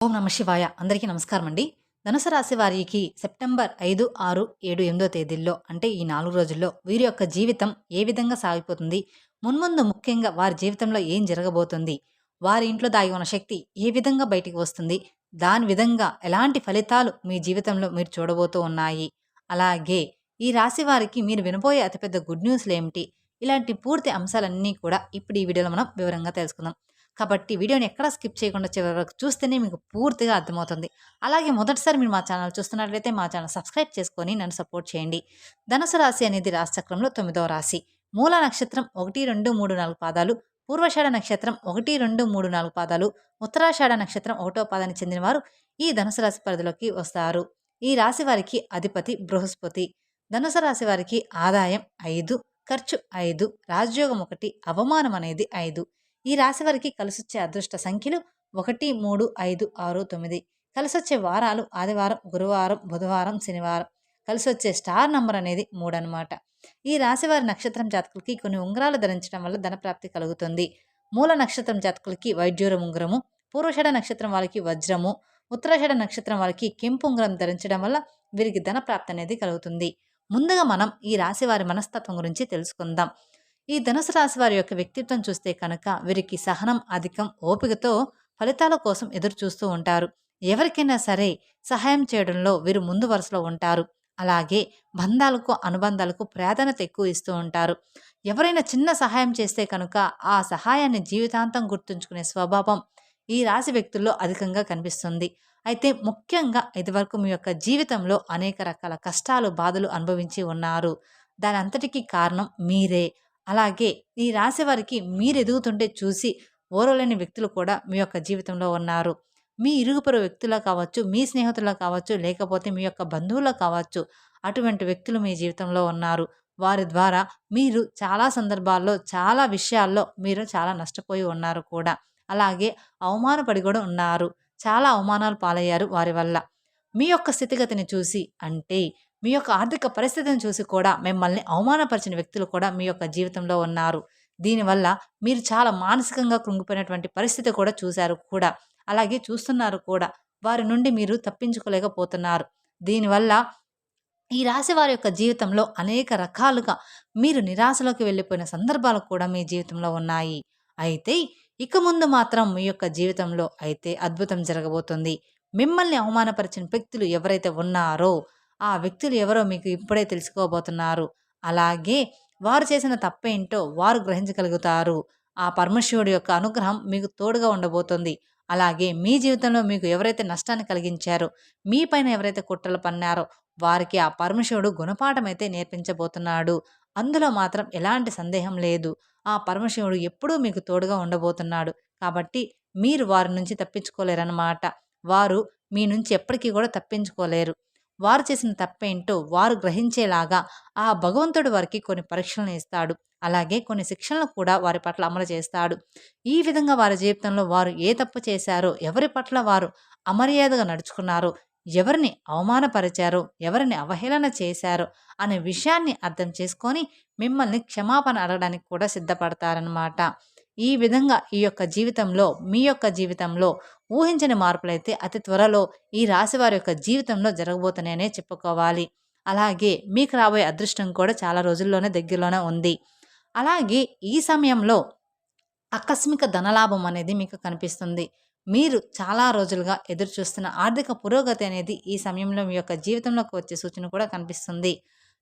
ఓం నమ శివాయ. అందరికీ నమస్కారం అండి. ధనుసు రాశి వారికి సెప్టెంబర్ 5, 6, 7, 8 తేదీల్లో అంటే ఈ 4 రోజుల్లో వీరి యొక్క జీవితం ఏ విధంగా సాగిపోతుంది? మున్ముందు ముఖ్యంగా వారి జీవితంలో ఏం జరగబోతుంది? వారి ఇంట్లో దాగి ఉన్న శక్తి ఏ విధంగా బయటికి వస్తుంది? దాని విధంగా ఎలాంటి ఫలితాలు మీ జీవితంలో మీరు చూడబోతూ ఉన్నాయి? అలాగే ఈ రాశి వారికి మీరు వినబోయే అతిపెద్ద గుడ్ న్యూస్‌లేమిటి? ఇలాంటి పూర్తి అంశాలన్నీ కూడా ఇప్పుడు ఈ వీడియోలో మనం వివరంగా తెలుసుకుందాం. కాబట్టి వీడియోని ఎక్కడా స్కిప్ చేయకుండా చివరి వరకు చూస్తేనే మీకు పూర్తిగా అర్థమవుతుంది. అలాగే మొదటిసారి మీరు మా ఛానల్ చూస్తున్నట్లయితే మా ఛానల్ సబ్స్క్రైబ్ చేసుకొని నన్ను సపోర్ట్ చేయండి. ధనుసు రాశి అనేది రాశిచక్రంలో 9వ రాశి. మూల నక్షత్రం 1, 2, 3, 4 పాదాలు, పూర్వాషాఢ నక్షత్రం 1, 2, 3, 4 పాదాలు, ఉత్తరాషాఢ నక్షత్రం 1వ పాదానికి చెందినవారు ఈ ధనుసు రాశి పరిధిలోకి వస్తారు. ఈ రాశి వారికి అధిపతి బృహస్పతి. ధనుసు రాశి వారికి ఆదాయం 5, ఖర్చు 5, రాజయోగం 1, అవమానం అనేది 5. ఈ రాశి వారికి కలిసొచ్చే అదృష్ట సంఖ్యలు 1, 3, 5, 6, 9. కలిసొచ్చే వారాలు ఆదివారం, గురువారం, బుధవారం, శనివారం. కలిసొచ్చే స్టార్ నంబర్ అనేది 3 అనమాట. ఈ రాశి వారి నక్షత్రం జాతకులకి కొన్ని ఉంగరాలు ధరించడం వల్ల ధనప్రాప్తి కలుగుతుంది. మూల నక్షత్రం జాతకులకి వైడ్యూరం ఉంగరము, పూర్వషాఢ నక్షత్రం వాళ్ళకి వజ్రము, ఉత్తరాషాఢ నక్షత్రం వాళ్ళకి కెంపు ఉంగరం ధరించడం వల్ల వీరికి ధనప్రాప్తి అనేది కలుగుతుంది. ముందుగా మనం ఈ రాశి వారి మనస్తత్వం గురించి తెలుసుకుందాం. ఈ ధనుసు రాశి వారి యొక్క వ్యక్తిత్వం చూస్తే కనుక వీరికి సహనం అధికం, ఓపికతో ఫలితాల కోసం ఎదురు చూస్తూ ఉంటారు. ఎవరికైనా సరే సహాయం చేయడంలో వీరు ముందు వరుసలో ఉంటారు. అలాగే బంధాలకు అనుబంధాలకు ప్రాధాన్యత ఎక్కువ ఇస్తూ ఉంటారు. ఎవరైనా చిన్న సహాయం చేస్తే కనుక ఆ సహాయాన్ని జీవితాంతం గుర్తుంచుకునే స్వభావం ఈ రాశి వ్యక్తుల్లో అధికంగా కనిపిస్తుంది. అయితే ముఖ్యంగా ఇదివరకు మీ యొక్క జీవితంలో అనేక రకాల కష్టాలు బాధలు అనుభవించి ఉన్నారు. దాని అంతటికీ కారణం మీరే. అలాగే ఈ రాశి వారికి మీరు ఎదుగుతుంటే చూసి ఓర్వలేని వ్యక్తులు కూడా మీ యొక్క జీవితంలో ఉన్నారు. మీ ఇరుగుపొరు వ్యక్తులా కావచ్చు, మీ స్నేహితులా కావచ్చు, లేకపోతే మీ యొక్క బంధువులా కావచ్చు, అటువంటి వ్యక్తులు మీ జీవితంలో ఉన్నారు. వారి ద్వారా మీరు చాలా సందర్భాల్లో, చాలా విషయాల్లో మీరు చాలా నష్టపోయి ఉన్నారు కూడా. అలాగే అవమానపడి కూడా ఉన్నారు. చాలా అవమానాలు పాలయ్యారు వారి వల్ల. మీ యొక్క స్థితిగతిని చూసి అంటే మీ యొక్క ఆర్థిక పరిస్థితిని చూసి కూడా మిమ్మల్ని అవమానపరిచిన వ్యక్తులు కూడా మీ యొక్క జీవితంలో ఉన్నారు. దీనివల్ల మీరు చాలా మానసికంగా కృంగిపోయినటువంటి పరిస్థితి కూడా చూశారు కూడా. అలాగే చూస్తున్నారు కూడా. వారి నుండి మీరు తప్పించుకోలేకపోతున్నారు. దీనివల్ల ఈ రాశి వారి యొక్క జీవితంలో అనేక రకాలుగా మీరు నిరాశలోకి వెళ్ళిపోయిన సందర్భాలు కూడా మీ జీవితంలో ఉన్నాయి. అయితే ఇక ముందు మాత్రం మీ యొక్క జీవితంలో అయితే అద్భుతం జరగబోతుంది. మిమ్మల్ని అవమానపరిచిన వ్యక్తులు ఎవరైతే ఉన్నారో ఆ వ్యక్తులు ఎవరో మీకు ఇప్పుడే తెలుసుకోబోతున్నారు. అలాగే వారు చేసిన తప్పేంటో వారు గ్రహించగలుగుతారు. ఆ పరమశివుడి యొక్క అనుగ్రహం మీకు తోడుగా ఉండబోతుంది. అలాగే మీ జీవితంలో మీకు ఎవరైతే నష్టాన్ని కలిగించారో, మీ పైన ఎవరైతే కుట్రలు పన్నారో వారికి ఆ పరమశివుడు గుణపాఠం అయితే నేర్పించబోతున్నాడు. అందులో మాత్రం ఎలాంటి సందేహం లేదు. ఆ పరమశివుడు ఎప్పుడూ మీకు తోడుగా ఉండబోతున్నాడు. కాబట్టి మీరు వారి నుంచి తప్పించుకోలేరన్నమాట. వారు మీ నుంచి ఎప్పటికీ కూడా తప్పించుకోలేరు. వారు చేసిన తప్పేంటో వారు గ్రహించేలాగా ఆ భగవంతుడు వారికి కొన్ని పరీక్షలను ఇస్తాడు. అలాగే కొన్ని శిక్షలను కూడా వారి పట్ల అమలు చేస్తాడు. ఈ విధంగా వారి జీవితంలో వారు ఏ తప్పు చేశారో, ఎవరి పట్ల వారు అమర్యాదగా నడుచుకున్నారో, ఎవరిని అవమానపరిచారో, ఎవరిని అవహేళన చేశారో అనే విషయాన్ని అర్థం చేసుకొని మిమ్మల్ని క్షమాపణ అడగడానికి కూడా సిద్ధపడతారనమాట. ఈ విధంగా ఈ యొక్క జీవితంలో మీ యొక్క జీవితంలో ఊహించని మార్పులైతే అతి త్వరలో ఈ రాశి వారి యొక్క జీవితంలో జరగబోతున్నాయనే చెప్పుకోవాలి. అలాగే మీకు రాబోయే అదృష్టం కూడా చాలా రోజుల్లోనే దగ్గరలోనే ఉంది. అలాగే ఈ సమయంలో ఆకస్మిక ధనలాభం అనేది మీకు కనిపిస్తుంది. మీరు చాలా రోజులుగా ఎదురు చూస్తున్న ఆర్థిక పురోగతి అనేది ఈ సమయంలో మీ యొక్క జీవితంలోకి వచ్చే సూచన కూడా కనిపిస్తుంది.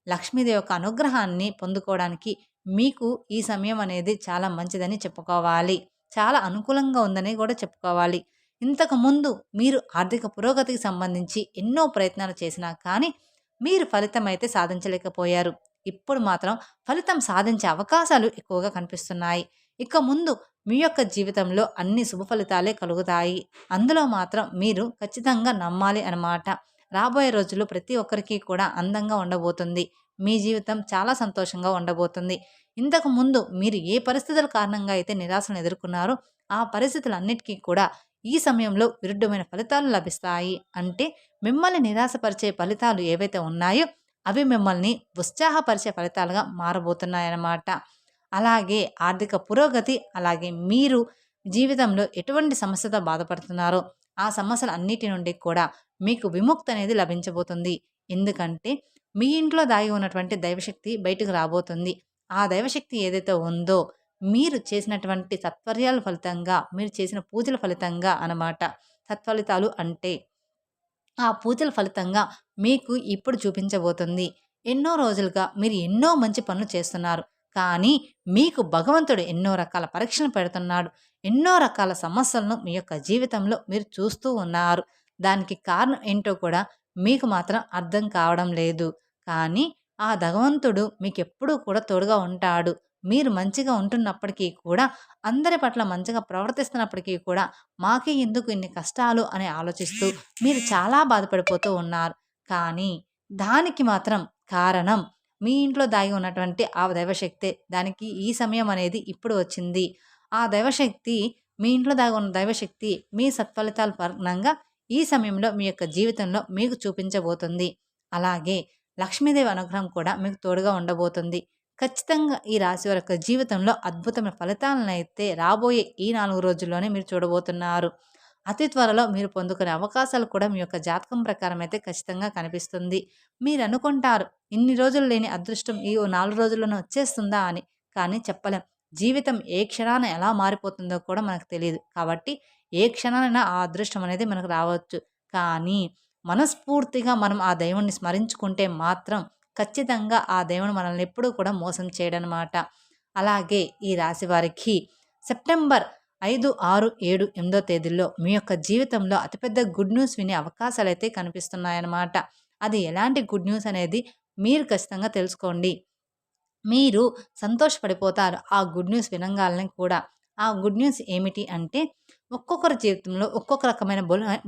లక్ష్మీదేవి యొక్క అనుగ్రహాన్ని పొందుకోవడానికి మీకు ఈ సమయం అనేది చాలా మంచిదని చెప్పుకోవాలి. చాలా అనుకూలంగా ఉందని కూడా చెప్పుకోవాలి. ఇంతకుముందు మీరు ఆర్థిక పురోగతికి సంబంధించి ఎన్నో ప్రయత్నాలు చేసినా కానీ మీరు ఫలితం అయితే సాధించలేకపోయారు. ఇప్పుడు మాత్రం ఫలితం సాధించే అవకాశాలు ఎక్కువగా కనిపిస్తున్నాయి. ఇక ముందు మీ యొక్క జీవితంలో అన్ని శుభ ఫలితాలే కలుగుతాయి. అందులో మాత్రం మీరు ఖచ్చితంగా నమ్మాలి అన్నమాట. రాబోయే రోజుల్లో ప్రతి ఒక్కరికి కూడా అందంగా ఉండబోతుంది. మీ జీవితం చాలా సంతోషంగా ఉండబోతుంది. ఇంతకు ముందు మీరు ఏ పరిస్థితుల కారణంగా అయితే నిరాశను ఎదుర్కొన్నారో ఆ పరిస్థితులన్నిటికీ కూడా ఈ సమయంలో విరుద్ధమైన ఫలితాలు లభిస్తాయి. అంటే మిమ్మల్ని నిరాశపరిచే ఫలితాలు ఏవైతే ఉన్నాయో అవి మిమ్మల్ని ఉత్సాహపరిచే ఫలితాలుగా మారబోతున్నాయన్నమాట. అలాగే ఆర్థిక పురోగతి, అలాగే మీరు జీవితంలో ఎటువంటి సమస్యతో బాధపడుతున్నారో ఆ సమస్యలు అన్నిటి నుండి కూడా మీకు విముక్తి అనేది లభించబోతుంది. ఎందుకంటే మీ ఇంట్లో దాగి ఉన్నటువంటి దైవశక్తి బయటకు రాబోతుంది. ఆ దైవశక్తి ఏదైతే ఉందో మీరు చేసినటువంటి సత్పర్యాల ఫలితంగా, మీరు చేసిన పూజల ఫలితంగా అనమాట. సత్ఫలితాలు అంటే ఆ పూజల ఫలితంగా మీకు ఇప్పుడు చూపించబోతుంది. ఎన్నో రోజులుగా మీరు ఎన్నో మంచి పనులు చేస్తున్నారు. కానీ మీకు భగవంతుడు ఎన్నో రకాల పరీక్షలు పెడుతున్నాడు. ఎన్నో రకాల సమస్యలను మీ యొక్క జీవితంలో మీరు చూస్తూ ఉన్నారు. దానికి కారణం ఏంటో కూడా మీకు మాత్రం అర్థం కావడం లేదు. కానీ ఆ భగవంతుడు మీకెప్పుడూ కూడా తోడుగా ఉంటాడు. మీరు మంచిగా ఉంటున్నప్పటికీ కూడా, అందరి పట్ల మంచిగా ప్రవర్తిస్తున్నప్పటికీ కూడా, మాకే ఎందుకు ఇన్ని కష్టాలు అని ఆలోచిస్తూ మీరు చాలా బాధపడిపోతూ ఉన్నారు. కానీ దానికి మాత్రం కారణం మీ ఇంట్లో దాగి ఉన్నటువంటి ఆ దైవశక్తే. దానికి ఈ సమయం అనేది ఇప్పుడు వచ్చింది. ఆ దైవశక్తి మీ ఇంట్లో దాగి ఉన్న దైవశక్తి మీ సత్ఫలితాల పరంగా ఈ సమయంలో మీ యొక్క జీవితంలో మీకు చూపించబోతుంది. అలాగే లక్ష్మీదేవి అనుగ్రహం కూడా మీకు తోడుగా ఉండబోతుంది. ఖచ్చితంగా ఈ రాశి వారి యొక్క జీవితంలో అద్భుతమైన ఫలితాలనైతే రాబోయే ఈ 4 రోజుల్లోనే మీరు చూడబోతున్నారు. అతి త్వరలో మీరు పొందుకునే అవకాశాలు కూడా మీ యొక్క జాతకం ప్రకారం అయితే ఖచ్చితంగా కనిపిస్తుంది. మీరు అనుకుంటారు ఇన్ని రోజులు లేని అదృష్టం ఈ 4 రోజుల్లోనే వచ్చేస్తుందా అని. కానీ చెప్పలేం. జీవితం ఏ క్షణాన ఎలా మారిపోతుందో కూడా మనకు తెలీదు. కాబట్టి ఏ క్షణానైనా ఆ అదృష్టం అనేది మనకు రావచ్చు. కానీ మనస్ఫూర్తిగా మనం ఆ దేవుడిని స్మరించుకుంటే మాత్రం ఖచ్చితంగా ఆ దేవుడు మనల్ని ఎప్పుడూ కూడా మోసం చేయడనమాట. అలాగే ఈ రాశి వారికి సెప్టెంబర్ 5, 6, 7, 8 తేదీల్లో మీ యొక్క జీవితంలో అతిపెద్ద గుడ్ న్యూస్ వినే అవకాశాలైతే కనిపిస్తున్నాయన్నమాట. అది ఎలాంటి గుడ్ న్యూస్ అనేది మీరు ఖచ్చితంగా తెలుసుకోండి. మీరు సంతోషపడిపోతారు ఆ గుడ్ న్యూస్ వినంగానే కూడా. ఆ గుడ్ న్యూస్ ఏమిటి అంటే, ఒక్కొక్కరి జీవితంలో ఒక్కొక్క రకమైన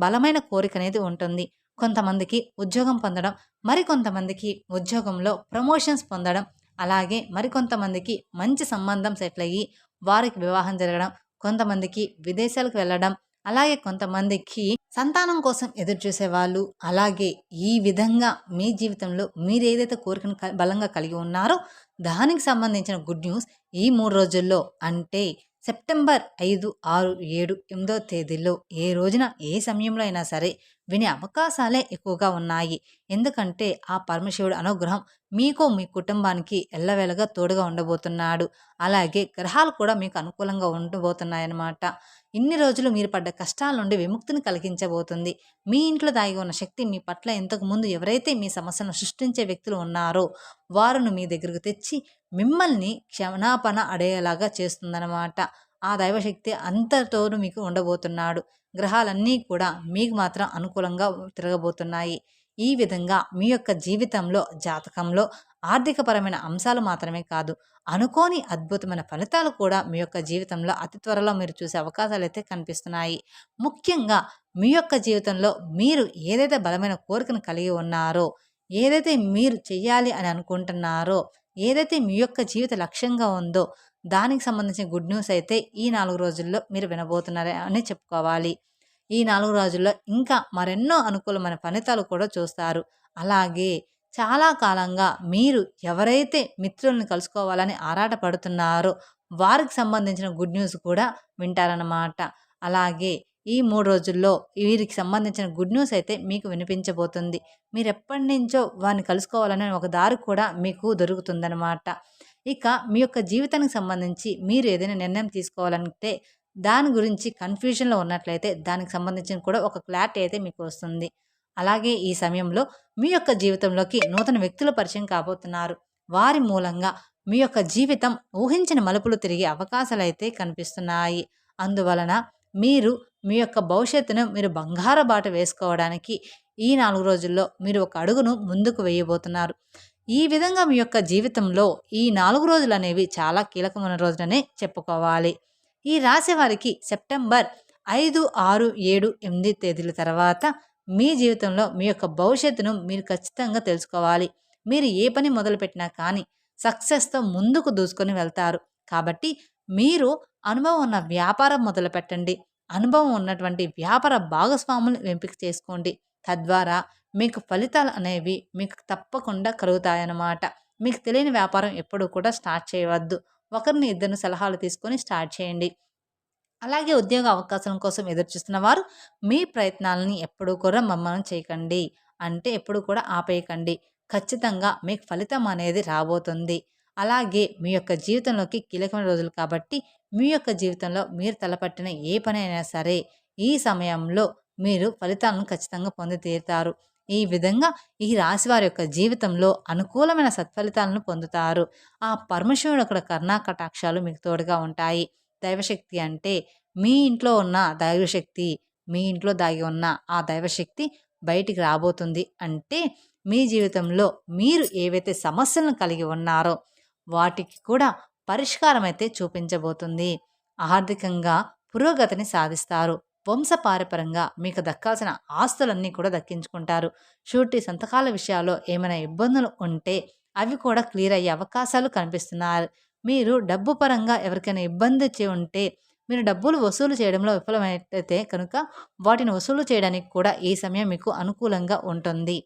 బలమైన కోరిక అనేది ఉంటుంది. కొంతమందికి ఉద్యోగం పొందడం, మరికొంతమందికి ఉద్యోగంలో ప్రమోషన్స్ పొందడం, అలాగే మరికొంతమందికి మంచి సంబంధం సెటిల్ అయ్యి వారికి వివాహం జరగడం, కొంతమందికి విదేశాలకు వెళ్ళడం, అలాగే కొంతమందికి సంతానం కోసం ఎదురు చూసేవాళ్ళు. అలాగే ఈ విధంగా మీ జీవితంలో మీరు ఏదైతే కోరికను బలంగా కలిగి ఉన్నారో దానికి సంబంధించిన గుడ్ న్యూస్ ఈ 3 రోజుల్లో, అంటే సెప్టెంబర్ 5, 6, 7, 8 తేదీల్లో ఏ రోజున ఏ సమయంలో అయినా సరే వినే అవకాశాలే ఎక్కువగా ఉన్నాయి. ఎందుకంటే ఆ పరమశివుడు అనుగ్రహం మీకు మీ కుటుంబానికి ఎల్లవేళగా తోడుగా ఉండబోతున్నాడు. అలాగే గ్రహాలు కూడా మీకు అనుకూలంగా ఉండబోతున్నాయన్నమాట. ఇన్ని రోజులు మీరు పడ్డ కష్టాల నుండి విముక్తిని కలిగించబోతుంది. మీ ఇంట్లో దాగి ఉన్న శక్తి మీ పట్ల ఇంతకుముందు ఎవరైతే మీ సమస్యను సృష్టించే వ్యక్తులు ఉన్నారో వారిని మీ దగ్గరకు తెచ్చి మిమ్మల్ని క్షమాపణ అడేలాగా చేస్తుందన్నమాట. ఆ దైవశక్తి అంతతోనూ మీకు ఉండబోతున్నాడు. గ్రహాలన్నీ కూడా మీకు మాత్రం అనుకూలంగా తిరగబోతున్నాయి. ఈ విధంగా మీ యొక్క జీవితంలో, జాతకంలో ఆర్థికపరమైన అంశాలు మాత్రమే కాదు, అనుకోని అద్భుతమైన ఫలితాలు కూడా మీ యొక్క జీవితంలో అతి త్వరలో మీరు చూసే అవకాశాలైతే కనిపిస్తున్నాయి. ముఖ్యంగా మీ యొక్క జీవితంలో మీరు ఏదైతే బలమైన కోరికను కలిగి ఉన్నారో, ఏదైతే మీరు చెయ్యాలి అని అనుకుంటున్నారో, ఏదైతే మీ యొక్క జీవిత లక్ష్యంగా ఉందో దానికి సంబంధించిన గుడ్ న్యూస్ అయితే ఈ 4 రోజుల్లో మీరు వినబోతున్నారే అని చెప్పుకోవాలి. ఈ 4 రోజుల్లో ఇంకా మరెన్నో అనుకూలమైన ఫలితాలు కూడా చూస్తారు. అలాగే చాలా కాలంగా మీరు ఎవరైతే మిత్రుల్ని కలుసుకోవాలని ఆరాటపడుతున్నారో వారికి సంబంధించిన గుడ్ న్యూస్ కూడా వింటారన్నమాట. అలాగే ఈ 3 రోజుల్లో వీరికి సంబంధించిన గుడ్ న్యూస్ అయితే మీకు వినిపించబోతుంది. మీరెప్పటి నుంచో వారిని కలుసుకోవాలనే ఒక దారి కూడా మీకు దొరుకుతుందనమాట. ఇక మీ యొక్క జీవితానికి సంబంధించి మీరు ఏదైనా నిర్ణయం తీసుకోవాలంటే దాని గురించి కన్ఫ్యూజన్‌లో ఉన్నట్లయితే దానికి సంబంధించిన కూడా ఒక క్లారిటీ అయితే మీకు వస్తుంది. అలాగే ఈ సమయంలో మీ యొక్క జీవితంలోకి నూతన వ్యక్తులు పరిచయం కాబోతున్నారు. వారి మూలంగా మీ యొక్క జీవితం ఊహించని మలుపులు తిరిగే అవకాశాలైతే కనిపిస్తున్నాయి. అందువలన మీరు మీ యొక్క భవిష్యత్తును మీరు బంగారు బాట వేసుకోవడానికి ఈ 4 రోజుల్లో మీరు ఒక అడుగును ముందుకు వేయబోతున్నారు. ఈ విధంగా మీ యొక్క జీవితంలో ఈ 4 రోజులనేవి చాలా కీలకమైన రోజులనే చెప్పుకోవాలి. ఈ రాశి వారికి సెప్టెంబర్ 5, 6, 7, 8 తేదీల తర్వాత మీ జీవితంలో మీ యొక్క భవిష్యత్తును మీరు ఖచ్చితంగా తెలుసుకోవాలి. మీరు ఏ పని మొదలుపెట్టినా కానీ సక్సెస్‌తో ముందుకు దూసుకొని వెళ్తారు. కాబట్టి మీరు అనుభవం ఉన్న వ్యాపారం మొదలుపెట్టండి. అనుభవం ఉన్నటువంటి వ్యాపార భాగస్వాములను ఎంపిక చేసుకోండి. తద్వారా మీకు ఫలితాలు అనేవి మీకు తప్పకుండా కలుగుతాయన్నమాట. మీకు తెలియని వ్యాపారం ఎప్పుడూ కూడా స్టార్ట్ చేయవద్దు. ఒకరిని ఇద్దరిని సలహాలు తీసుకొని స్టార్ట్ చేయండి. అలాగే ఉద్యోగ అవకాశం కోసం ఎదురుచూస్తున్న వారు మీ ప్రయత్నాలని ఎప్పుడూ కూడా మమ్మనం చేయకండి. అంటే ఎప్పుడు కూడా ఆపేయకండి. ఖచ్చితంగా మీకు ఫలితం అనేది రాబోతుంది. అలాగే మీ యొక్క జీవితంలోకి కీలకమైన రోజులు కాబట్టి మీ యొక్క జీవితంలో మీరు తలపట్టిన ఏ పనైనా సరే ఈ సమయంలో మీరు ఫలితాలను ఖచ్చితంగా పొంది తీరుతారు. ఈ విధంగా ఈ రాశివారి యొక్క జీవితంలో అనుకూలమైన సత్ఫలితాలను పొందుతారు. ఆ పరమశివుని యొక్క కరుణా కటాక్షాలు మీకు తోడుగా ఉంటాయి. దైవశక్తి అంటే మీ ఇంట్లో ఉన్న దైవశక్తి, మీ ఇంట్లో దాగి ఉన్న ఆ దైవశక్తి బయటికి రాబోతుంది. అంటే మీ జీవితంలో మీరు ఏవైతే సమస్యలను కలిగి ఉన్నారో వాటికి కూడా పరిష్కారం అయితే చూపించబోతుంది. ఆర్థికంగా పురోగతిని సాధిస్తారు. వంశపారపరంగా మీకు దక్కాల్సిన ఆస్తులన్నీ కూడా దక్కించుకుంటారు. షూరిటీ సంతకాల విషయాల్లో ఏమైనా ఇబ్బందులు ఉంటే అవి కూడా క్లియర్ అయ్యే అవకాశాలు కనిపిస్తున్నాయి. మీరు డబ్బు పరంగా ఎవరికైనా ఇబ్బంది ఉంటే మీరు డబ్బులు వసూలు చేయడంలో విఫలమైతే కనుక వాటిని వసూలు చేయడానికి కూడా ఈ సమయం మీకు అనుకూలంగా ఉంటుంది.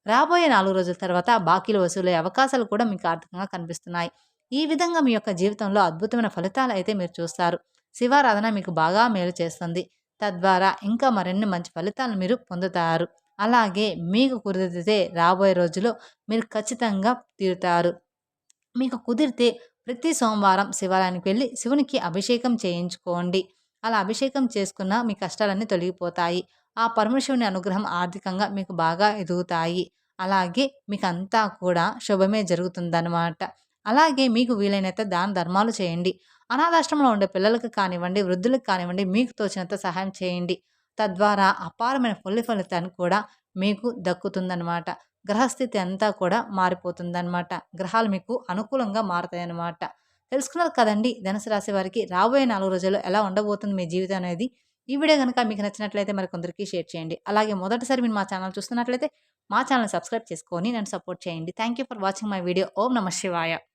రాబోయే 4 రోజుల తర్వాత బాకీలు వసూలయ్యే అవకాశాలు కూడా మీకు ఆర్థికంగా కనిపిస్తున్నాయి. ఈ విధంగా మీ యొక్క జీవితంలో అద్భుతమైన ఫలితాలు అయితే మీరు చూస్తారు. శివారాధన మీకు బాగా మేలు చేస్తుంది. తద్వారా ఇంకా మరిన్ని మంచి ఫలితాలను మీరు పొందుతారు. అలాగే మీకు కుదిరితే రాబోయే రోజుల్లో మీరు ఖచ్చితంగా తీరుతారు. మీకు కుదిరితే ప్రతి సోమవారం శివాలయానికి వెళ్ళి శివునికి అభిషేకం చేయించుకోండి. అలా అభిషేకం చేసుకున్న మీ కష్టాలన్నీ తొలగిపోతాయి. ఆ పరమశివుని అనుగ్రహం ఆర్థికంగా మీకు బాగా ఎదుగుతాయి. అలాగే మీకంతా కూడా శుభమే జరుగుతుందనమాట. అలాగే మీకు వీలైనంత దాన ధర్మాలు చేయండి. అనాథాశ్రమంలో ఉండే పిల్లలకు కానివ్వండి, వృద్ధులకు కానివ్వండి, మీకు తోచినంత సహాయం చేయండి. తద్వారా అపారమైన ఫలితాన్ని కూడా మీకు దక్కుతుందనమాట. గ్రహస్థితి అంతా కూడా మారిపోతుందనమాట. గ్రహాలు మీకు అనుకూలంగా మారతాయనమాట. తెలుసుకున్నారు కదండీ! ధనుసు రాశి వారికి రాబోయే 4 రోజుల్లో ఎలా ఉండబోతుంది మీ జీవితం అనేది. ఈ వీడియో గనుక మీకు నచ్చినట్లయితే మరికొందరికి షేర్ చేయండి. అలాగే మొదటిసారి మీరు మా ఛానల్ చూస్తున్నట్లయితే మా ఛానల్‌ని సబ్స్క్రైబ్ చేసుకొని నన్ను సపోర్ట్ చేయండి. Thank you for watching my video. ఓం నమః శివాయ.